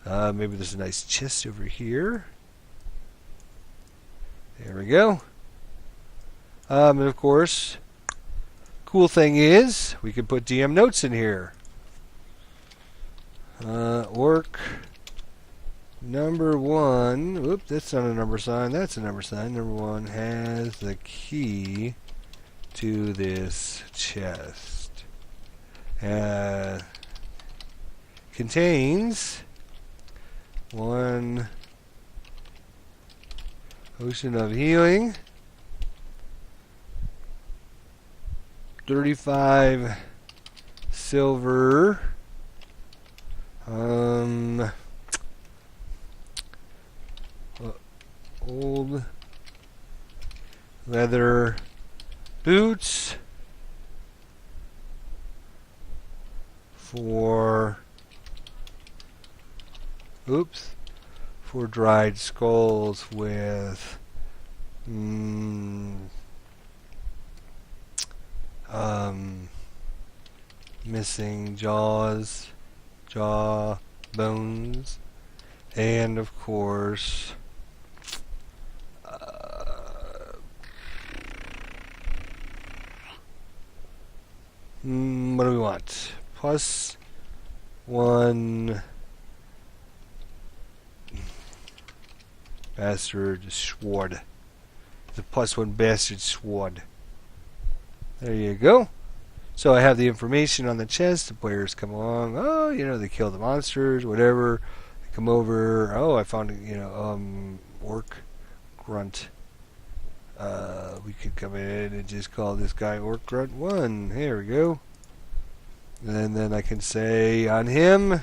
Maybe there's a nice chest over here. There we go. And of course, cool thing is we can put DM notes in here. Orc number 1. Whoop, that's not a number sign. That's a number sign. Number 1 has the key to this chest. Contains 1 potion of healing, 35 silver, old leather boots for dried skulls with missing jaw bones, and of course what do we want? Plus 1 bastard sword. The plus 1 bastard sword. There you go. So I have the information on the chest. The players come along. Oh, you know, they kill the monsters, whatever. They come over. Oh, I found, you know, orc grunt. We could come in and just call this guy Orc Grunt 1. There we go. And then I can say on him,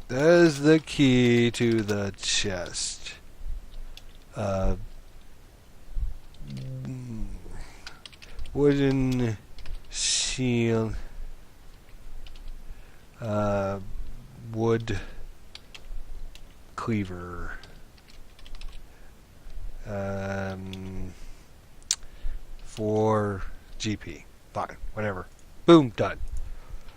there's the key to the chest. Wooden shield. Wood cleaver. 4 GP. Fine, whatever. Boom, done.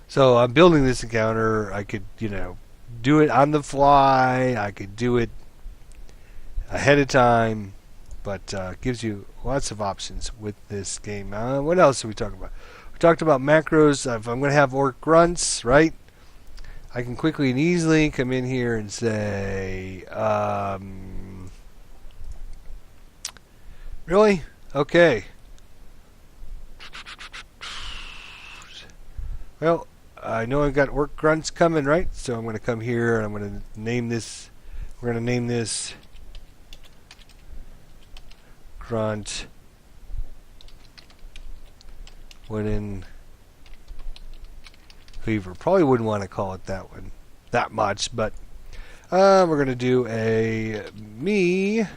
So I'm building this encounter. I could, you know, do it on the fly. I could do it ahead of time, but gives you lots of options with this game. What else are we talking about? We talked about macros. If I'm going to have orc grunts, right? I can quickly and easily come in here and say, really? Okay. Well, I know I've got orc grunts coming, right? So I'm going to come here and I'm going to name this. We're going to name this grunt wooden cleaver. Probably wouldn't want to call it that one that much, but we're going to do a me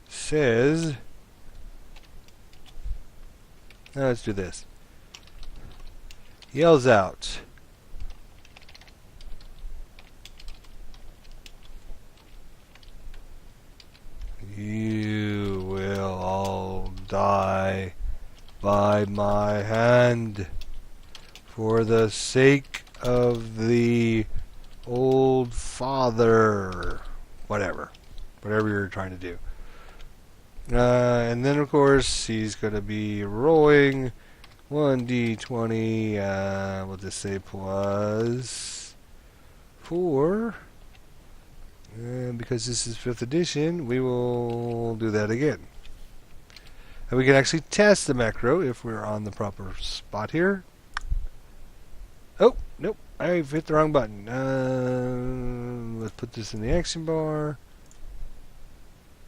says, now let's do this. Yells out. You will all die by my hand for the sake of the old father. Whatever you're trying to do. And then of course he's going to be rolling 1d20, we'll just say plus 4. And because this is 5th edition, we will do that again. And we can actually test the macro if we're on the proper spot here. Oh, nope, I've hit the wrong button. Let's put this in the action bar.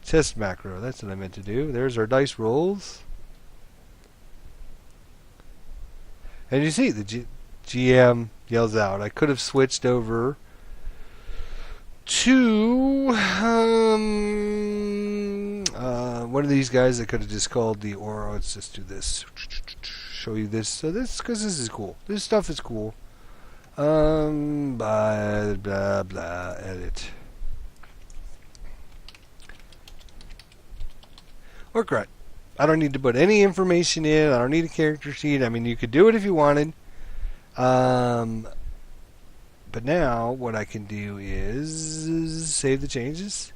Test macro, that's what I meant to do. There's our dice rolls. And you see, the GM yells out. I could have switched over to one of these guys. I could have just called the aura. Let's just do this. Show you this. So this, because this is cool. This stuff is cool. Blah blah blah. Edit. Orc grunt. I don't need to put any information in. I don't need a character sheet. I mean, you could do it if you wanted. But now what I can do is save the changes.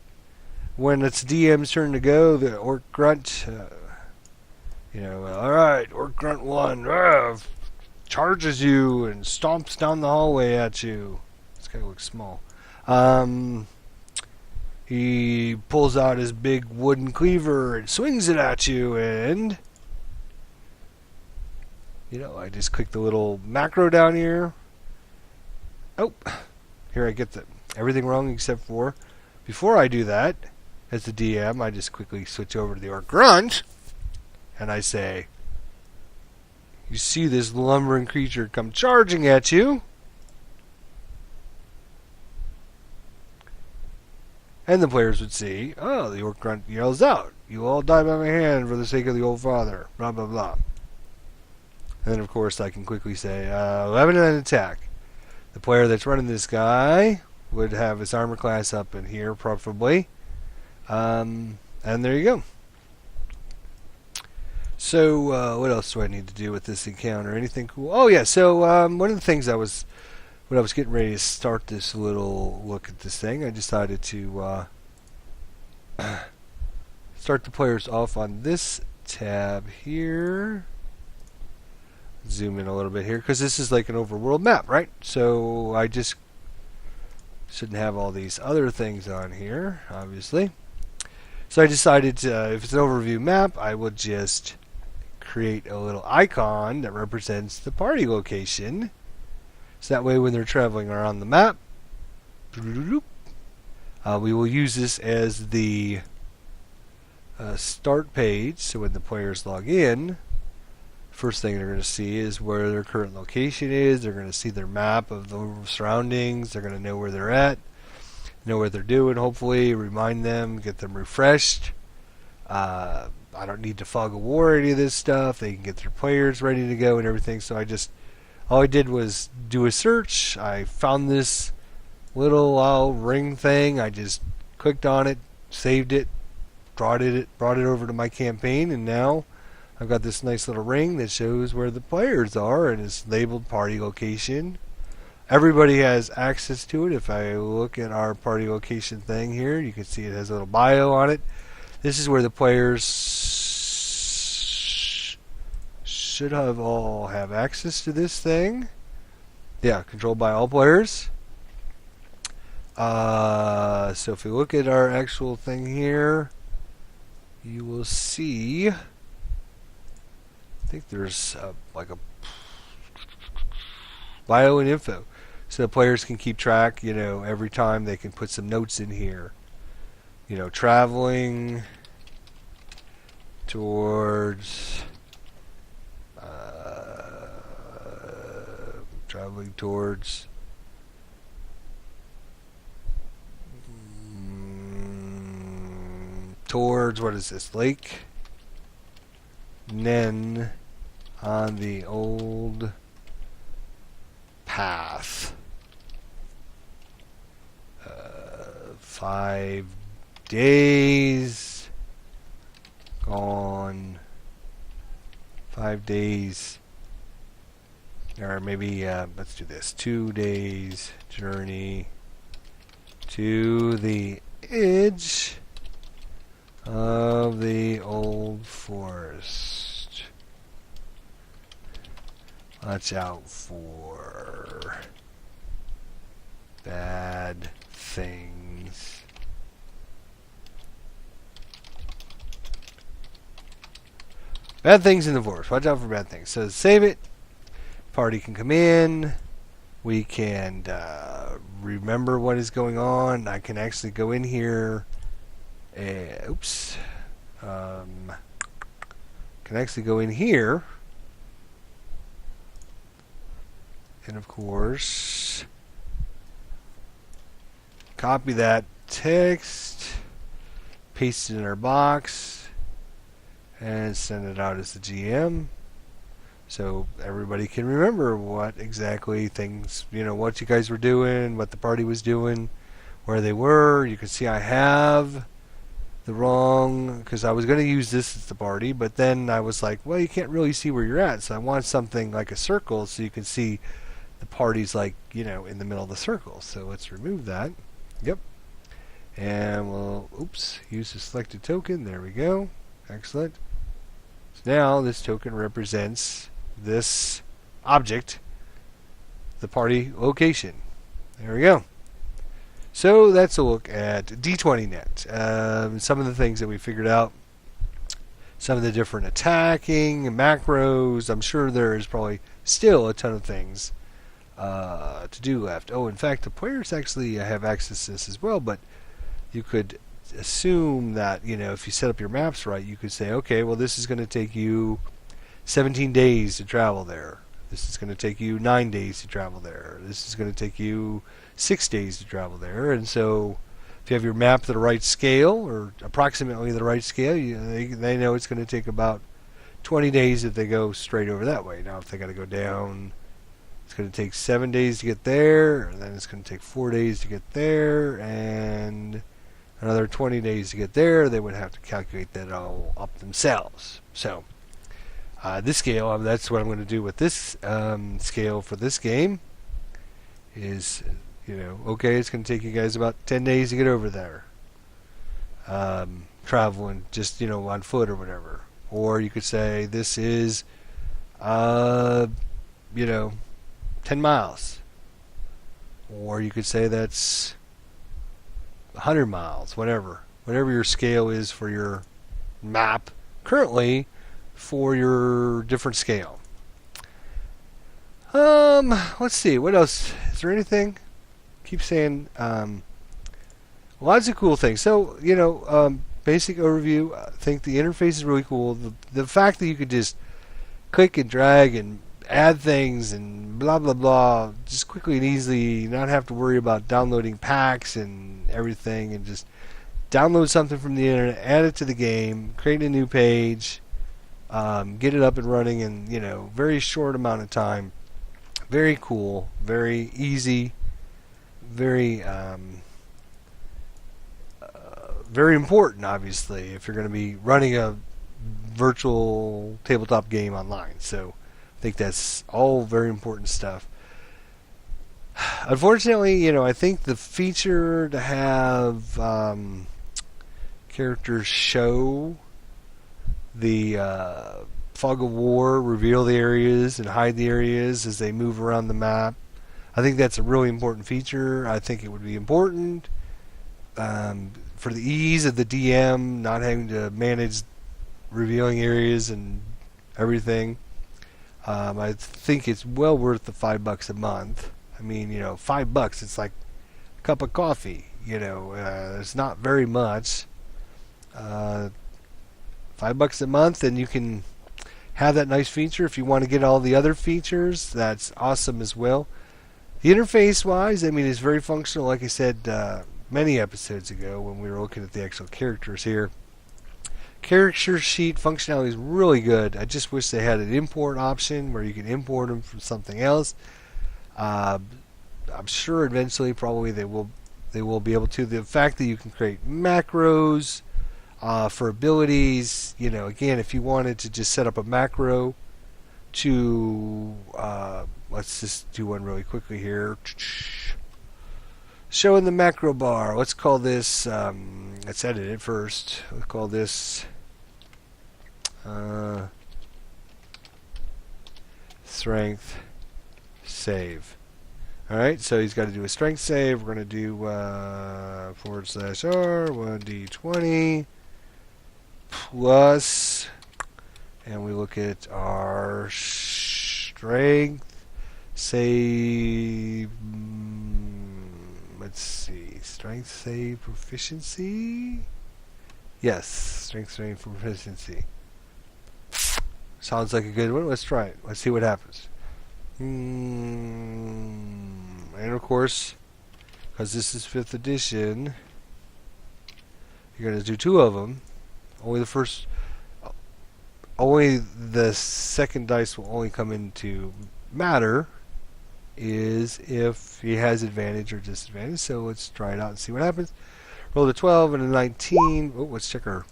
When it's DM's turn to go, the Orc Grunt, alright, Orc Grunt 1 charges you and stomps down the hallway at you. This guy looks small. He pulls out his big wooden cleaver and swings it at you, and I just click the little macro down here. Oh, here I get everything wrong except for, before I do that, as the DM, I just quickly switch over to the Orc Grunt, and I say, you see this lumbering creature come charging at you, and the players would see, oh, the Orc Grunt yells out, you all die by my hand for the sake of the old father, blah, blah, blah. And then, of course, I can quickly say, 11 and attack. The player that's running this guy would have his armor class up in here, preferably. And there you go. So, what else do I need to do with this encounter? Anything cool? Oh, yeah, so one of the things when I was getting ready to start this little look at this thing, I decided to start the players off on this tab here. Zoom in a little bit here, because this is like an overworld map, right? So I just shouldn't have all these other things on here, obviously. So I decided to, if it's an overview map, I will just create a little icon that represents the party location. So that way when they're traveling around the map, we will use this as the start page. So when the players log in, first thing they're going to see is where their current location is. They're going to see their map of the surroundings. They're going to know where they're at, know what they're doing, hopefully, remind them, get them refreshed. I don't need to fog of war or any of this stuff. They can get their players ready to go and everything. So all I did was do a search. I found this little ring thing. I just clicked on it, saved it, brought it over to my campaign, and now I've got this nice little ring that shows where the players are and is labeled party location. Everybody has access to it. If I look at our party location thing here, you can see it has a little bio on it. This is where the players should all have access to this thing. Yeah, controlled by all players. So if you look at our actual thing here, you will see, I think there's like a bio and info, so the players can keep track. Every time they can put some notes in here. Traveling towards towards what is this, Lake Nen on the old path. 5 days gone. 5 days, or maybe let's do this. 2 days journey to the edge of the old forest. Watch out for bad things. Bad things in the forest. Watch out for bad things. So save it. Party can come in. We can remember what is going on. I can actually go in here. Oops. Can actually go in here. And of course, copy that text, paste it in our box, and send it out as the GM. So everybody can remember what exactly things, what you guys were doing, what the party was doing, where they were. You can see I have the wrong, because I was going to use this as the party, but then I was like, well, you can't really see where you're at, so I want something like a circle so you can see the party's like, you know, in the middle of the circle. So let's remove that. Yep. And we'll, oops, use the selected token. There we go. Excellent. So now this token represents this object, the party location. There we go. So that's a look at D20net. Some of the things that we figured out, some of the different attacking macros. I'm sure there is probably still a ton of things to do left. Oh, in fact, the players actually have access to this as well, but you could assume that, you know, if you set up your maps right, you could say, okay, well, this is going to take you 17 days to travel there. This is going to take you 9 days to travel there. This is going to take you 6 days to travel there. And so if you have your map to the right scale, or approximately the right scale, they know it's going to take about 20 days if they go straight over that way. Now, if they got to go down, it's going to take 7 days to get there, and then it's going to take 4 days to get there, and another 20 days to get there. They would have to calculate that all up themselves. So this scale, that's what I'm going to do with this scale for this game is, you know, okay, it's going to take you guys about 10 days to get over there. Traveling just, you know, on foot or whatever. Or you could say this is, you know, 10 miles. Or you could say that's 100 miles, whatever your scale is for your map currently for your different scale. Let's see, what else? Is there anything? Keep saying lots of cool things. So, you know, basic overview. I think the interface is really cool. The fact that you could just click and drag and add things and blah blah blah just quickly and easily, not have to worry about downloading packs and everything, and just download something from the internet, add it to the game, create a new page, get it up and running in, you know, very short amount of time. Very cool, very easy, very very important, obviously, if you're going to be running a virtual tabletop game online. So I think that's all very important stuff. Unfortunately, you know, I think the feature to have characters show the fog of war, reveal the areas and hide the areas as they move around the map, I think that's a really important feature. I think it would be important for the ease of the DM, not having to manage revealing areas and everything. I think it's well worth the $5 a month. I mean, you know, $5, it's like a cup of coffee. You know, it's not very much. $5 a month, and you can have that nice feature. If you want to get all the other features, that's awesome as well. The interface-wise, I mean, it's very functional. Like I said many episodes ago when we were looking at the actual characters here. Character sheet functionality is really good. I just wish they had an import option where you can import them from something else. I'm sure eventually, probably they will be able to. The fact that you can create macros for abilities, you know, again, if you wanted to just set up a macro to, let's just do one really quickly here. Showing the macro bar. Let's call this, let's edit it first. Let's call this strength save. Alright, so he's got to do a strength save. We're going to do /R 1d20 plus, and we look at our strength save. Let's see, strength save proficiency. Yes, strength save proficiency. Sounds like a good one. Let's try it. Let's see what happens. And of course, because this is 5th edition, you're going to do 2 of them. Only the second dice will only come into matter is if he has advantage or disadvantage. So let's try it out and see what happens. Roll a 12 and a 19. Oh, let's check our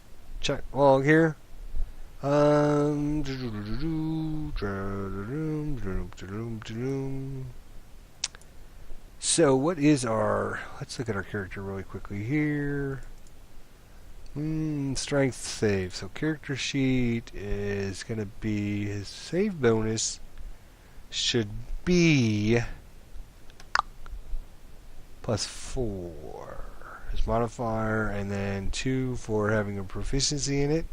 log here. So what is our, let's look at our character really quickly here. Strength save. So character sheet is going to be, his save bonus should be +4. His modifier, and then 2 for having a proficiency in it.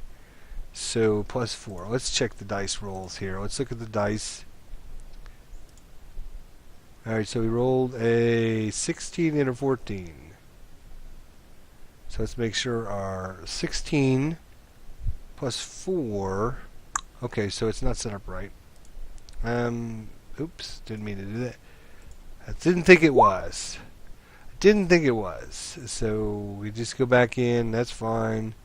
So +4. Let's check the dice rolls here. Let's look at the dice. Alright, so we rolled a 16 and a 14. So let's make sure our 16 +4. Okay, so it's not set up right. Oops, didn't mean to do that. I didn't think it was. So we just go back in. That's fine.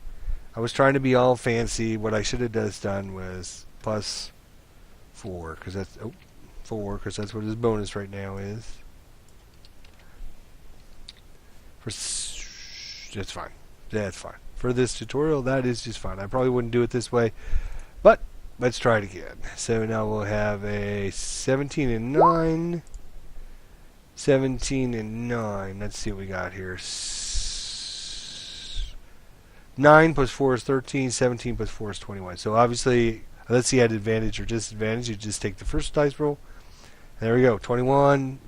I was trying to be all fancy. What I should have done was +4, because that's 4, because that's what his bonus right now is. That's fine. That's fine. For this tutorial, that is just fine. I probably wouldn't do it this way, but let's try it again. So now we'll have a 17 and 9. 17 and 9. Let's see what we got here. 9 + 4 is 13. 17 + 4 is 21. So obviously, let's see at advantage or disadvantage. You just take the first dice roll. There we go. 21.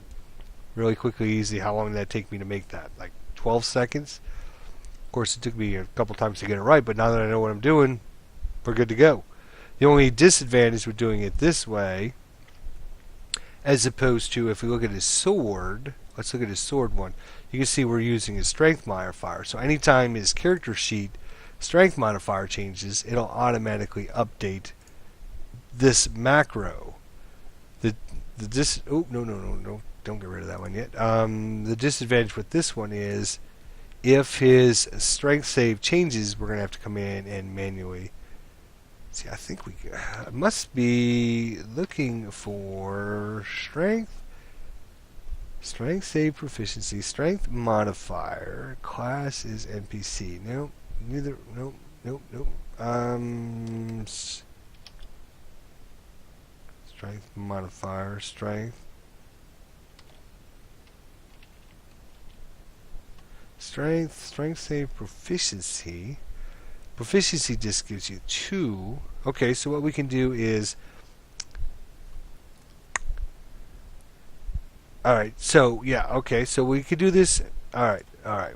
Really quickly, easy. How long did that take me to make that? Like 12 seconds? Of course, it took me a couple times to get it right, but now that I know what I'm doing, we're good to go. The only disadvantage with doing it this way, as opposed to if we look at his sword, let's look at his sword one, you can see we're using his strength modifier. So anytime his character sheet strength modifier changes, it'll automatically update this macro. No, don't get rid of that one yet. The disadvantage with this one is if his strength save changes, we're going to have to come in and manually. See, I think we must be looking for strength save proficiency, strength modifier, class is NPC. Nope, neither, nope. Strength modifier, strength save proficiency. Proficiency just gives you 2. Okay, so what we can do is, alright, so yeah, okay, so we could do this. Alright,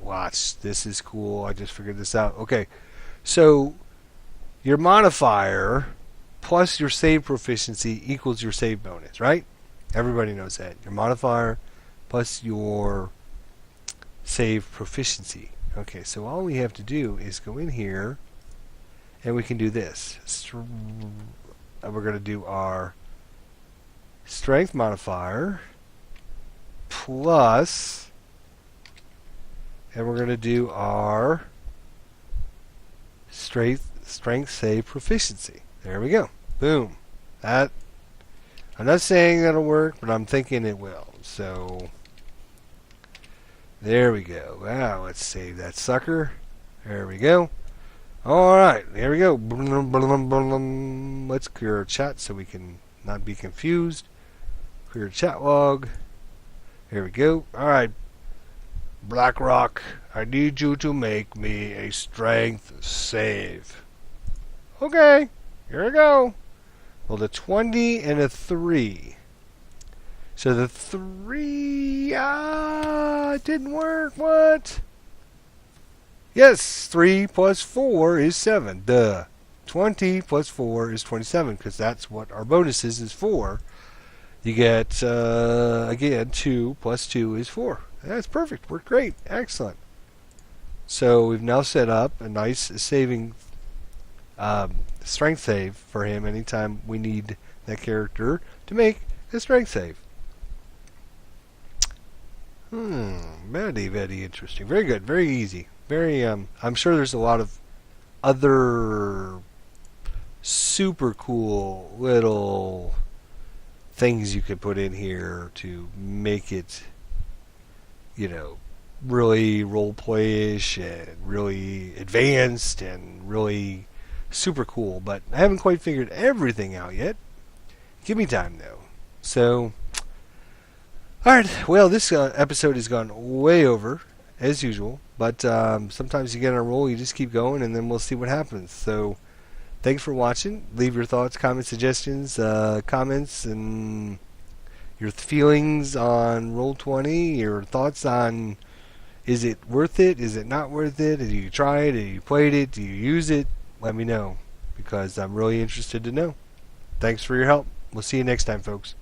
watch, this is cool. I just figured this out. Okay, so your modifier plus your save proficiency equals your save bonus, right? Everybody knows that. Your modifier plus your save proficiency. Okay, so all we have to do is go in here and we can do this. We're going to do our strength modifier plus, and we're going to do our strength save proficiency. There we go. Boom. That, I'm not saying that'll work, but I'm thinking it will. So there we go. Wow, let's save that sucker. There we go. Alright, here we go. Let's clear our chat so we can not be confused. Clear chat log. Here we go. Alright. BlackRock, I need you to make me a strength save. Okay, here we go. Well, the 20 and a 3. So the 3, it didn't work. What? Yes, 3 + 4 is 7. Duh. 20 + 4 is 27, because that's what our bonus is 4. You get, again, 2 + 2 is 4. That's perfect. Worked great. Excellent. So we've now set up a nice saving strength save for him anytime we need that character to make a strength save. Very, very interesting. Very good. Very easy. Very, I'm sure there's a lot of other super cool little things you could put in here to make it, you know, really role-play-ish and really advanced and really super cool. But I haven't quite figured everything out yet. Give me time, though. So Alright, well, this episode has gone way over, as usual, but sometimes you get on a roll, you just keep going, and then we'll see what happens. So, thanks for watching. Leave your thoughts, comments, suggestions, comments, and your feelings on Roll20, your thoughts on is it worth it, is it not worth it, did you try it, have you played it, do you use it? Let me know, because I'm really interested to know. Thanks for your help. We'll see you next time, folks.